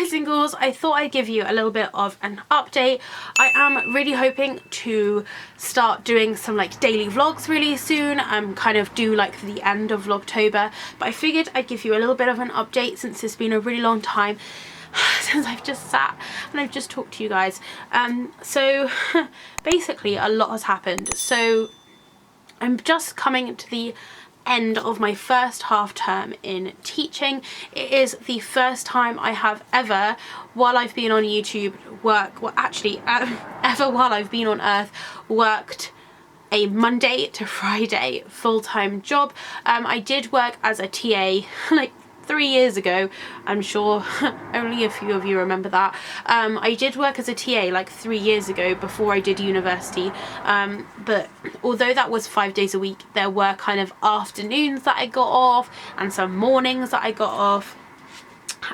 Hi singles, I thought I'd give you a little bit of an update. I am really hoping to start doing some like daily vlogs really soon, kind of do like the end of Vlogtober, but I figured I'd give you a little bit of an update since it's been a really long time since I've just sat and I've just talked to you guys. So basically a lot has happened. So I'm just coming to the end of my first half term in teaching. It is the first time I have ever, while I've been on YouTube, ever while I've been on Earth, worked a Monday to Friday full-time job. I did work as a TA like 3 years ago. I'm sure only a few of you remember that. I did work as a TA like 3 years ago before I did university, but although that was 5 days a week, there were kind of afternoons that I got off and some mornings that I got off.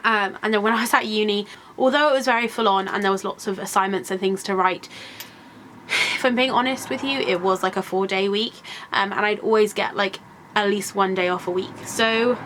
And then when I was at uni, although it was very full on and there was lots of assignments and things to write, if I'm being honest with you, it was like a 4-day week, and I'd always get like at least 1 day off a week. So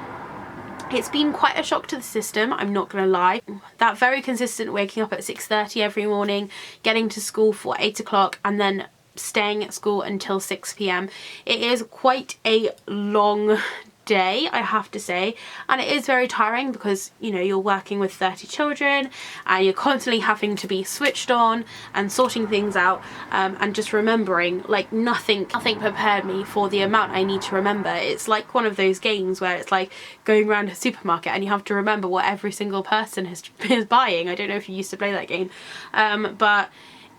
it's been quite a shock to the system, I'm not gonna lie. That very consistent waking up at 6:30 every morning, getting to school for 8 o'clock and then staying at school until 6 p.m. It is quite a long day, I have to say, and it is very tiring because, you know, you're working with 30 children and you're constantly having to be switched on and sorting things out, and just remembering, like nothing prepared me for the amount I need to remember. It's like one of those games where it's like going around a supermarket and you have to remember what every single person is buying. I don't know if you used to play that game, but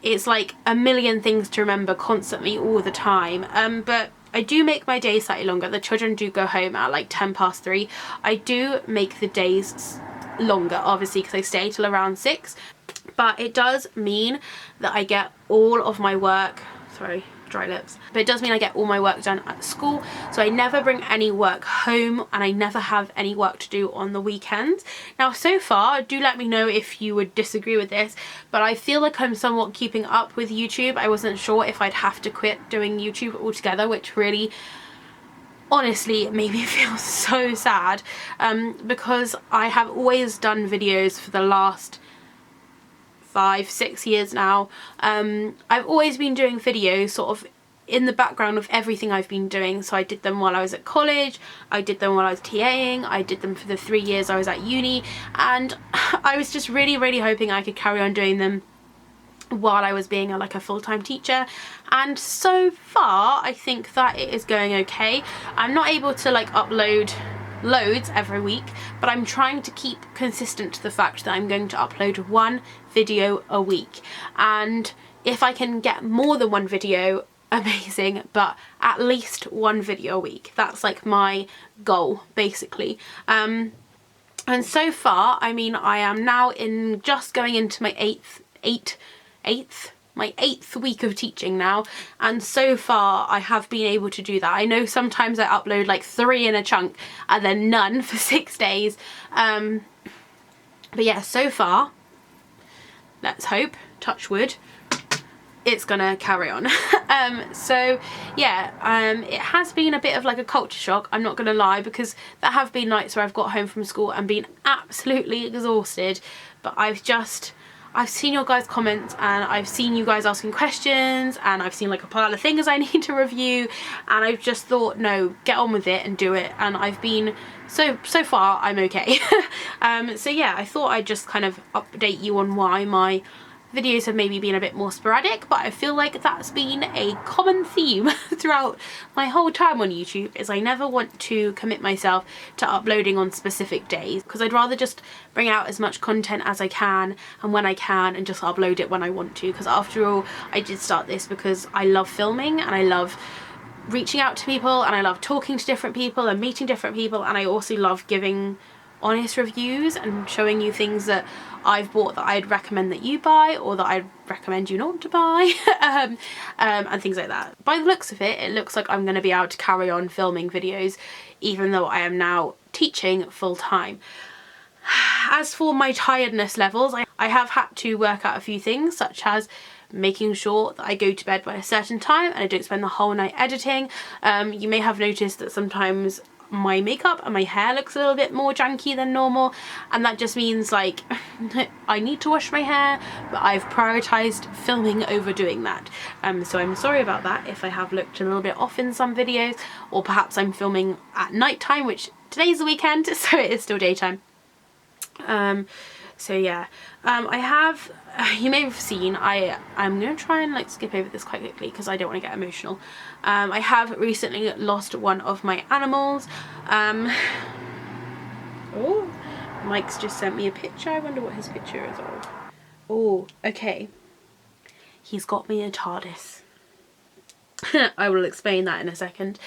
it's like a million things to remember constantly all the time. But I do make my days slightly longer. The children do go home at like 3:10. I do make the days longer, obviously, because I stay till around 6. But it does mean that I get all of my work, sorry, dry lips, but it does mean I get all my work done at school. So I never bring any work home and I never have any work to do on the weekends. Now so far, do let me know if you would disagree with this, but I feel like I'm somewhat keeping up with YouTube. I wasn't sure if I'd have to quit doing YouTube altogether, which really honestly made me feel so sad, because I have always done videos for the last 5-6 years now. I've always been doing videos sort of in the background of everything I've been doing. So I did them while I was at college, I did them while I was TAing, I did them for the 3 years I was at uni, and I was just really hoping I could carry on doing them while I was being like a full-time teacher, and so far I think that it is going okay. I'm not able to like upload loads every week, but I'm trying to keep consistent to the fact that I'm going to upload 1 video a week, and if I can get more than 1 video, amazing, but at least 1 video a week. That's like my goal basically. And so far, I mean, I am now just going into my eighth week of teaching now, and so far I have been able to do that. I know sometimes I upload like 3 in a chunk and then none for 6 days, but yeah, so far, let's hope, touch wood, it's gonna carry on. So yeah, it has been a bit of like a culture shock, I'm not gonna lie, because there have been nights where I've got home from school and been absolutely exhausted, but I've seen your guys' comments and I've seen you guys asking questions and I've seen like a pile of things I need to review, and I've just thought, no, get on with it and do it, and I've been so far I'm okay. So yeah, I thought I'd just kind of update you on why my videos have maybe been a bit more sporadic, but I feel like that's been a common theme throughout my whole time on YouTube, is I never want to commit myself to uploading on specific days, because I'd rather just bring out as much content as I can and when I can, and just upload it when I want to, because after all, I did start this because I love filming and I love reaching out to people and I love talking to different people and meeting different people, and I also love giving honest reviews and showing you things that I've bought that I'd recommend that you buy, or that I'd recommend you not to buy, and things like that. By the looks of it, it looks like I'm going to be able to carry on filming videos even though I am now teaching full time. As for my tiredness levels, I have had to work out a few things, such as making sure that I go to bed by a certain time and I don't spend the whole night editing. You may have noticed that sometimes my makeup and my hair looks a little bit more janky than normal, and that just means like I need to wash my hair, but I've prioritized filming over doing that. So I'm sorry about that if I have looked a little bit off in some videos, or perhaps I'm filming at night time, which today's the weekend, so it is still daytime. So yeah, I have, you may have seen, I'm gonna try and like skip over this quite quickly because I don't want to get emotional. I have recently lost one of my animals. Oh, Mike's just sent me a picture. I wonder what his picture is of. Oh, okay. He's got me a Tardis. I will explain that in a second.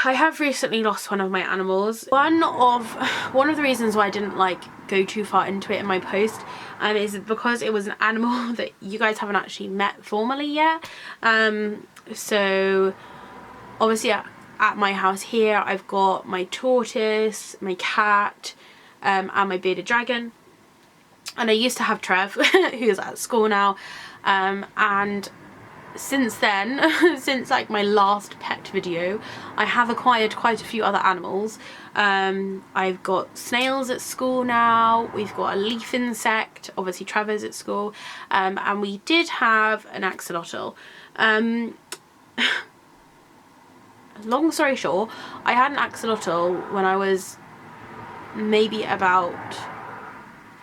I have recently lost one of my animals. One of the reasons why I didn't like go too far into it in my post is because it was an animal that you guys haven't actually met formally yet. So obviously at my house here I've got my tortoise, my cat, and my bearded dragon. And I used to have Trev, who's at school now, and since then, since like my last pet video, I have acquired quite a few other animals. I've got snails at school now, we've got a leaf insect, obviously Trevor's at school, and we did have an axolotl. Long story short, I had an axolotl when I was maybe about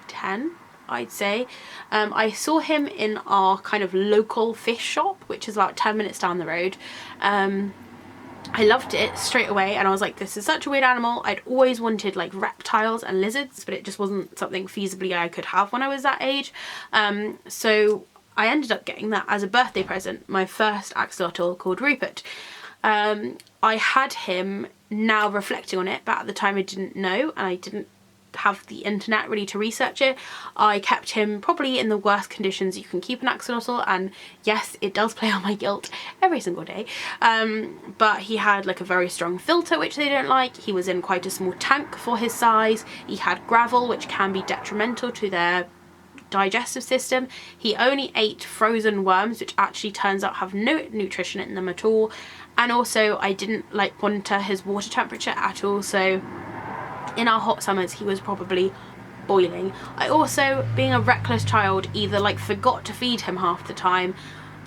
10, I'd say. I saw him in our kind of local fish shop, which is about 10 minutes down the road. I loved it straight away, and I was like, this is such a weird animal. I'd always wanted like reptiles and lizards, but it just wasn't something feasibly I could have when I was that age. So I ended up getting that as a birthday present, my first axolotl called Rupert. I had him, now reflecting on it, but at the time I didn't know, and I didn't have the internet really to research it. I kept him probably in the worst conditions you can keep an axolotl, and yes, it does play on my guilt every single day. But he had like a very strong filter, which they don't like. He was in quite a small tank for his size. He had gravel, which can be detrimental to their digestive system. He only ate frozen worms, which actually turns out have no nutrition in them at all. And also I didn't like monitor his water temperature at all, so in our hot summers he was probably boiling. I also, being a reckless child, either like forgot to feed him half the time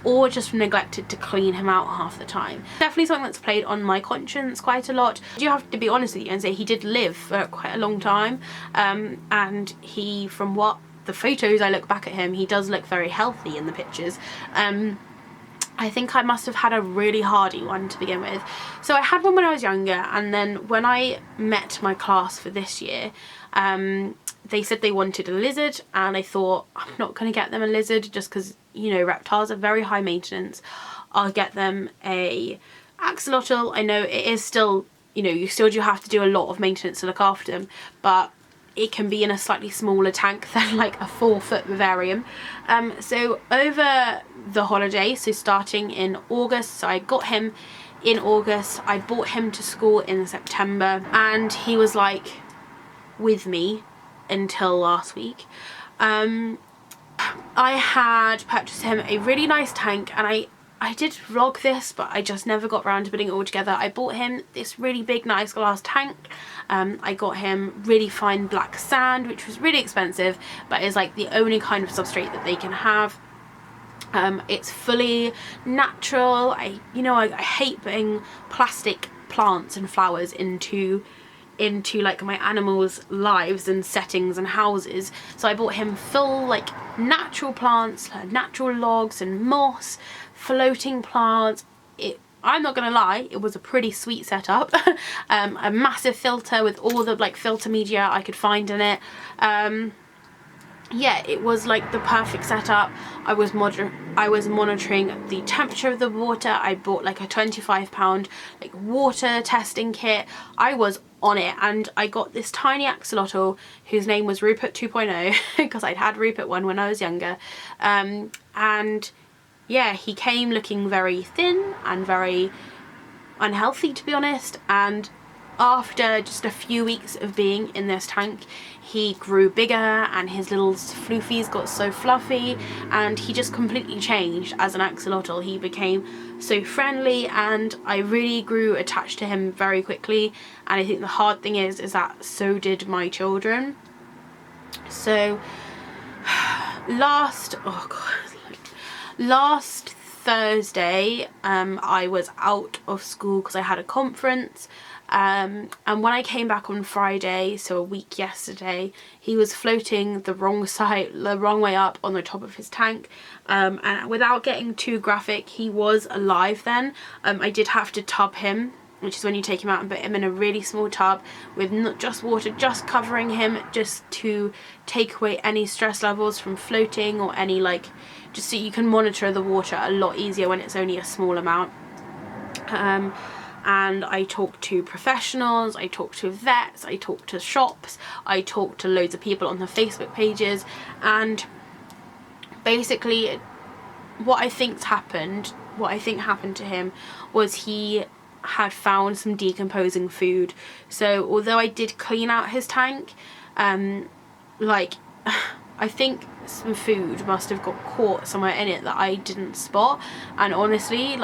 or just neglected to clean him out half the time. Definitely something that's played on my conscience quite a lot. I do have to be honest with you and say he did live for quite a long time, and he, from what the photos I look back at him, he does look very healthy in the pictures. I think I must have had a really hardy one to begin with. So I had one when I was younger, and then when I met my class for this year, they said they wanted a lizard, and I thought, I'm not going to get them a lizard just because, you know, reptiles are very high maintenance. I'll get them a axolotl. I know it is still, you know, you still do have to do a lot of maintenance to look after them, but it can be in a slightly smaller tank than like a 4-foot vivarium. So over the holiday, so starting in August, so I got him in August, I brought him to school in September, and he was like with me until last week. I had purchased him a really nice tank, and I did vlog this, but I just never got around to putting it all together. I bought him this really big nice glass tank. I got him really fine black sand, which was really expensive, but is like the only kind of substrate that they can have. It's fully natural. I hate putting plastic plants and flowers into like my animals' lives and settings and houses, so I bought him full like natural plants, natural logs and moss, floating plants. I'm not gonna lie, it was a pretty sweet setup. A massive filter with all the like filter media I could find in it. Yeah, it was like the perfect setup. I was monitoring the temperature of the water. I bought like a £25 like water testing kit. I was on it, and I got this tiny axolotl whose name was Rupert 2.0 because I'd had Rupert 1 when I was younger. And yeah, he came looking very thin and very unhealthy, to be honest, and after just a few weeks of being in this tank, he grew bigger and his little floofies got so fluffy, and he just completely changed as an axolotl. He became so friendly and I really grew attached to him very quickly. And I think the hard thing is that so did my children. So last Thursday I was out of school because I had a conference, and when I came back on Friday, so a week yesterday, he was floating the wrong way up on the top of his tank, and without getting too graphic, he was alive then. I did have to tub him, which is when you take him out and put him in a really small tub with not just water, just covering him, just to take away any stress levels from floating or any just so you can monitor the water a lot easier when it's only a small amount. And I talked to professionals, I talked to vets, I talked to shops, I talked to loads of people on the Facebook pages, and basically what I think happened to him was he had found some decomposing food. So although I did clean out his tank, I think some food must have got caught somewhere in it that I didn't spot, and honestly,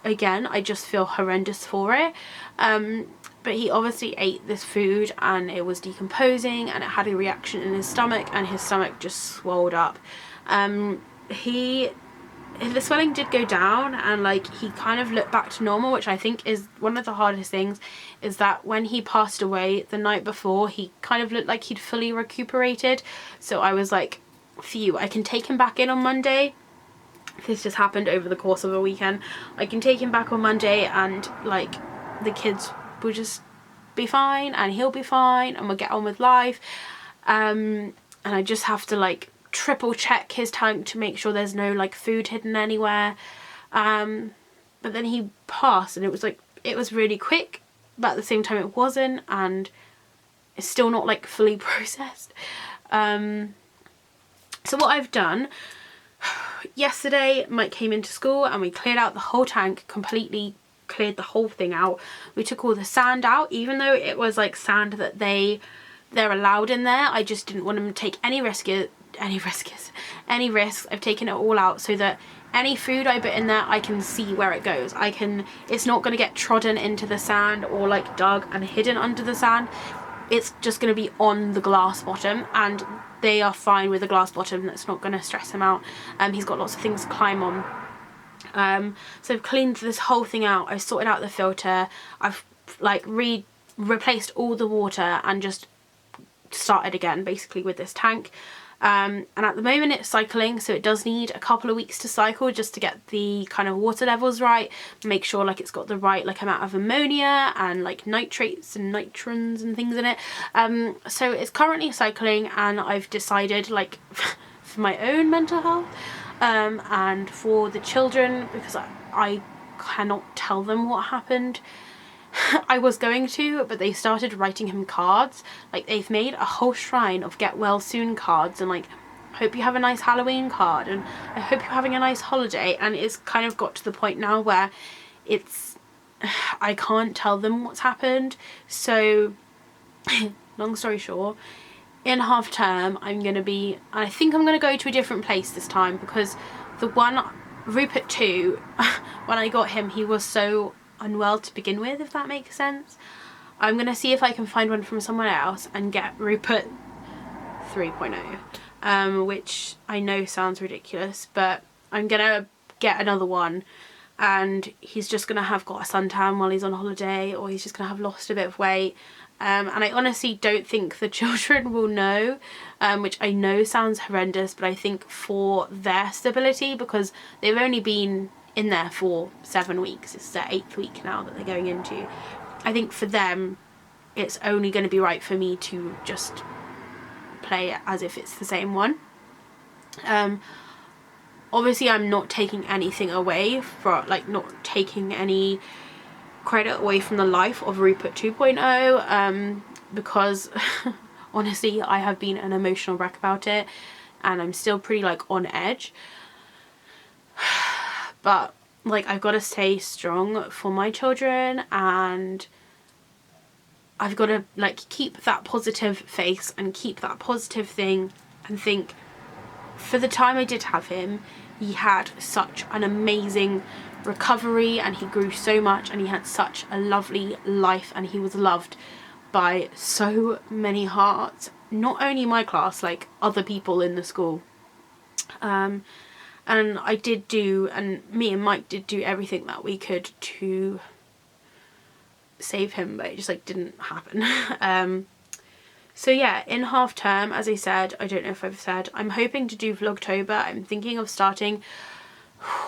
again, I just feel horrendous for it. But he obviously ate this food and it was decomposing and it had a reaction in his stomach and his stomach just swelled up. The swelling did go down and he kind of looked back to normal, which I think is one of the hardest things, is that when he passed away the night before, he kind of looked like he'd fully recuperated. So I was like, phew, I can take him back in on Monday. This just happened over the course of a weekend. I can take him back on Monday and the kids will just be fine and he'll be fine and we'll get on with life. And I just have to triple check his tank to make sure there's no food hidden anywhere. But then he passed and it was really quick, but at the same time it wasn't, and it's still not fully processed. So what I've done, yesterday Mike came into school and we cleared out the whole tank, completely cleared the whole thing out. We took all the sand out, even though it was sand that they're allowed in there. I just didn't want them to take any risks. I've taken it all out so that any food I put in there, I can see where it goes. It's not going to get trodden into the sand or dug and hidden under the sand. It's just going to be on the glass bottom, and they are fine with the glass bottom. That's not going to stress him out. He's got lots of things to climb on. So I've cleaned this whole thing out. I've sorted out the filter. I've replaced all the water and just started again basically with this tank. And at the moment it's cycling, so it does need a couple of weeks to cycle just to get the kind of water levels right, make sure it's got the right amount of ammonia and nitrates and nitrons and things in it. So it's currently cycling, and I've decided for my own mental health and for the children, because I cannot tell them what happened. I was going to, but they started writing him cards. They've made a whole shrine of get well soon cards, and hope you have a nice Halloween card, and I hope you're having a nice holiday. And it's kind of got to the point now where I can't tell them what's happened. So long story short, in half term I think I'm gonna go to a different place this time, because the one Rupert 2, when I got him, he was so unwell to begin with, if that makes sense. I'm gonna see if I can find one from someone else and get Rupert 3.0, which I know sounds ridiculous, but I'm gonna get another one, and he's just gonna have got a suntan while he's on holiday, or he's just gonna have lost a bit of weight. And I honestly don't think the children will know, which I know sounds horrendous, but I think for their stability, because they've only been in there for 7 weeks, it's their 8th week now that they're going into, I think for them it's only going to be right for me to just play it as if it's the same one. Obviously I'm not taking anything away from, not taking any credit away from the life of Rupert 2.0, because honestly I have been an emotional wreck about it, and I'm still pretty on edge. But like, I've got to stay strong for my children, and I've got to like keep that positive face and keep that positive thing, and think for the time I did have him, he had such an amazing recovery, and he grew so much, and he had such a lovely life, and he was loved by so many hearts, not only my class, like other people in the school. And I did do, and me and Mike did do everything that we could to save him, but it just like didn't happen. So yeah, in half term, as I said, I don't know if I've said, I'm hoping to do Vlogtober. I'm thinking of starting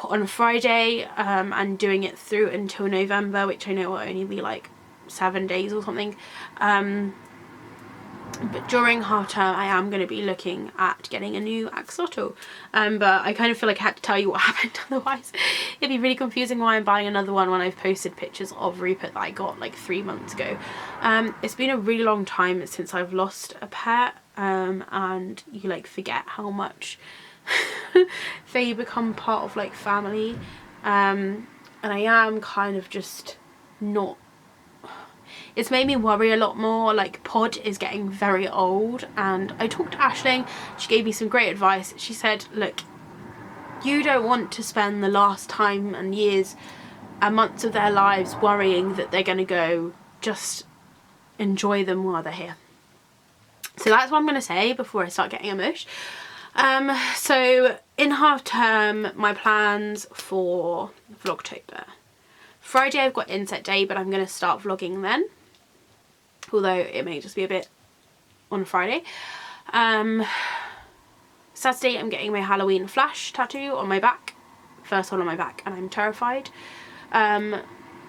on Friday and doing it through until November, which I know will only be like 7 days or something. But during half term I am going to be looking at getting a new axolotl, but I kind of feel like I had to tell you what happened, otherwise it'd be really confusing why I'm buying another one when I've posted pictures of Rupert that I got like 3 months ago. It's been a really long time since I've lost a pet, and you like forget how much they become part of like family, and I am kind of just not, it's made me worry a lot more. Like, Pod is getting very old, and I talked to Aisling, she gave me some great advice. She said, look, you don't want to spend the last time and years and months of their lives worrying that they're going to go. Just enjoy them while they're here. So that's what I'm going to say before I start getting emotional. So in half term, my plans for Vlogtober. Friday I've got inset day, but I'm going to start vlogging then, although it may just be a bit on Friday. Saturday I'm getting my Halloween flash tattoo on my back, first one on my back, and I'm terrified.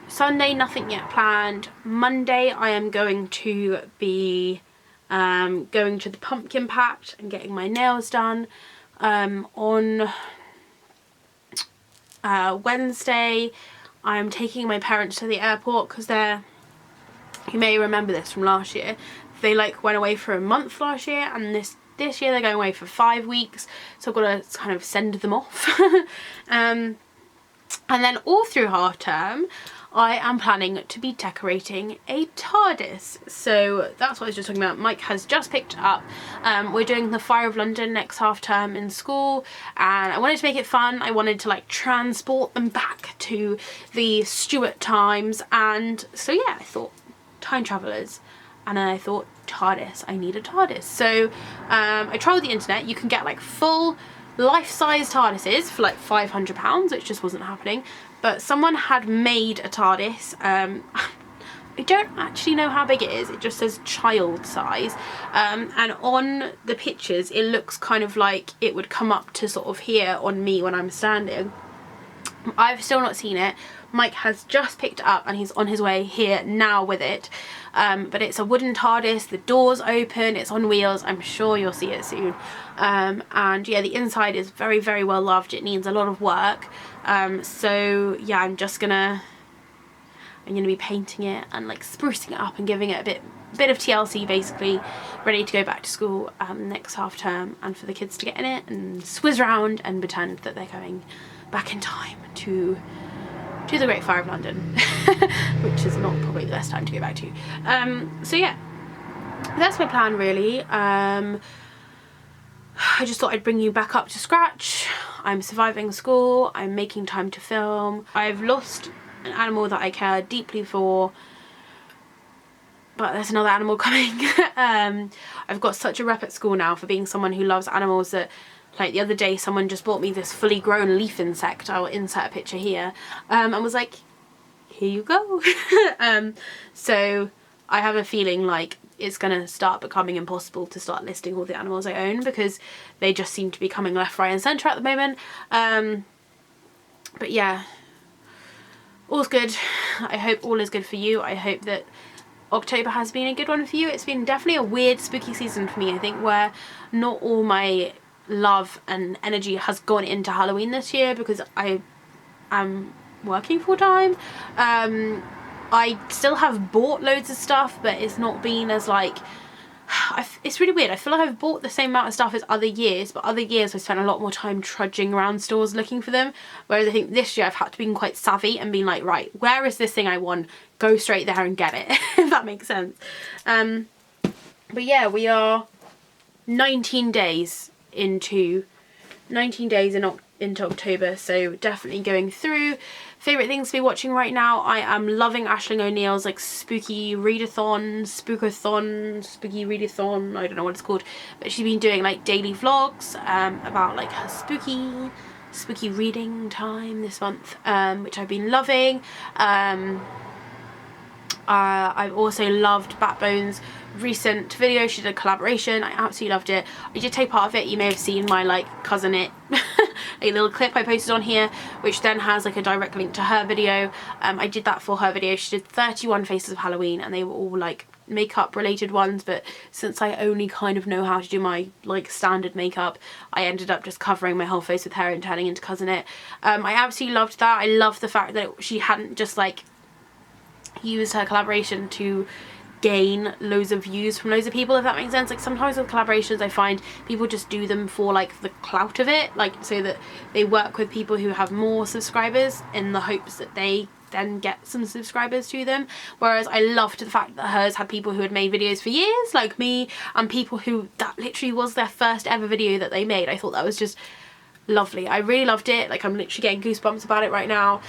Sunday nothing yet planned. Monday I am going to be going to the pumpkin patch and getting my nails done. On Wednesday I'm taking my parents to the airport because they're, you may remember this from last year, they like went away for a month last year, and this year they're going away for 5 weeks, so I've got to kind of send them off. And then all through half term I am planning to be decorating a Tardis. So that's what I was just talking about. Mike has just picked it up. We're doing the Fire of London next half term in school, and I wanted to make it fun. I wanted to like transport them back to the Stuart times, and so yeah, I thought time travellers, and then I thought Tardis, I need a Tardis. So I tried the internet. You can get like full life-size TARDISes for like £500, which just wasn't happening. But someone had made a TARDIS. I don't actually know how big it is. It just says child size. And on the pictures, it looks kind of like it would come up to sort of here on me when I'm standing. I've still not seen it. Mike has just picked it up and he's on his way here now with it. But it's a wooden TARDIS, the door's open, it's on wheels, I'm sure you'll see it soon. And yeah, the inside is very, very well loved. It needs a lot of work. So yeah, I'm gonna be painting it and like sprucing it up and giving it a bit of TLC, basically, ready to go back to school next half term, and for the kids to get in it and swizz around and pretend that they're going back in time to the Great Fire of London, which is not probably the best time to go back to. So yeah, that's my plan really. I just thought I'd bring you back up to scratch. I'm surviving school, I'm making time to film. I've lost an animal that I care deeply for, but there's another animal coming. I've got such a rep at school now for being someone who loves animals that, like, the other day someone just bought me this fully grown leaf insect, I'll insert a picture here, and was like, here you go. So I have a feeling like it's gonna start becoming impossible to start listing all the animals I own, because they just seem to be coming left, right and centre at the moment. But yeah, all's good. I hope all is good for you. I hope that October has been a good one for you. It's been definitely a weird spooky season for me, I think, where not all my love and energy has gone into Halloween this year because I am working full time. I still have bought loads of stuff, but it's not been as like it's really weird. I feel like I've bought the same amount of stuff as other years, but other years I spent a lot more time trudging around stores looking for them, whereas I think this year I've had to be quite savvy and been like, right, where is this thing I want? Go straight there and get it, if that makes sense. But yeah, we are 19 days into October, so definitely going through. Favourite things to be watching right now, I am loving Aisling O'Neill's like spooky readathon, spooky readathon, I don't know what it's called, but she's been doing like daily vlogs about like her spooky reading time this month, which I've been loving. I've also loved Batbone's recent video. She did a collaboration. I absolutely loved it. I did take part of it. You may have seen my like cousin it a little clip I posted on here, which then has like a direct link to her video. I did that for her video. She did 31 faces of Halloween, and they were all like makeup related ones, but since I only kind of know how to do my like standard makeup, I ended up just covering my whole face with hair and turning into cousin it. I absolutely loved that. I loved the fact that she hadn't just like used her collaboration to gain loads of views from loads of people, if that makes sense. Like sometimes with collaborations I find people just do them for like the clout of it, like so that they work with people who have more subscribers in the hopes that they then get some subscribers to them, whereas I loved the fact that hers had people who had made videos for years like me, and people who that literally was their first ever video that they made. I thought that was just lovely. I really loved it. Like I'm literally getting goosebumps about it right now.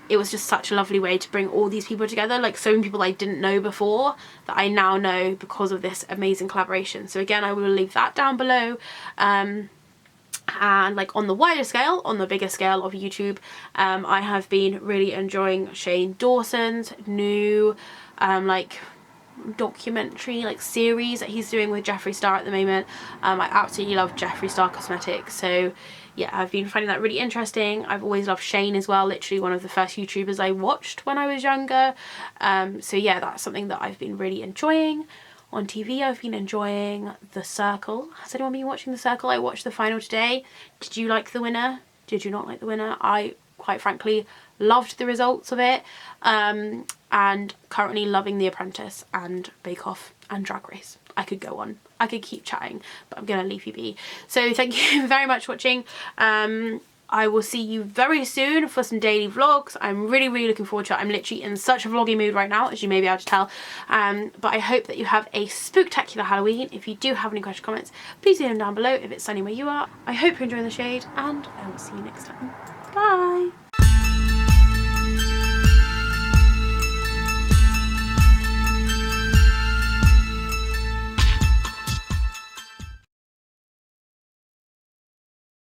It was just such a lovely way to bring all these people together, like so many people I didn't know before that I now know because of this amazing collaboration. So again, I will leave that down below. And like on the wider scale, on the bigger scale of YouTube, I have been really enjoying Shane Dawson's new like documentary like series that he's doing with Jeffree Star at the moment. I absolutely love Jeffree Star cosmetics, so yeah, I've been finding that really interesting. I've always loved Shane as well, literally one of the first YouTubers I watched when I was younger. So yeah, that's something that I've been really enjoying. On TV, I've been enjoying The Circle. Has anyone been watching The Circle? I watched the final today. Did you like the winner? Did you not like the winner? I, quite frankly, loved the results of it. And currently loving The Apprentice and Bake Off and Drag Race. I could go on. I could keep chatting, but I'm gonna leave you be. So thank you very much for watching. I will see you very soon for some daily vlogs. I'm really looking forward to it. I'm literally in such a vloggy mood right now, as you may be able to tell. But I hope that you have a spooktacular Halloween. If you do have any questions, comments, please leave them down below if it's sunny where you are. I hope you're enjoying the shade, and I will see you next time. Bye!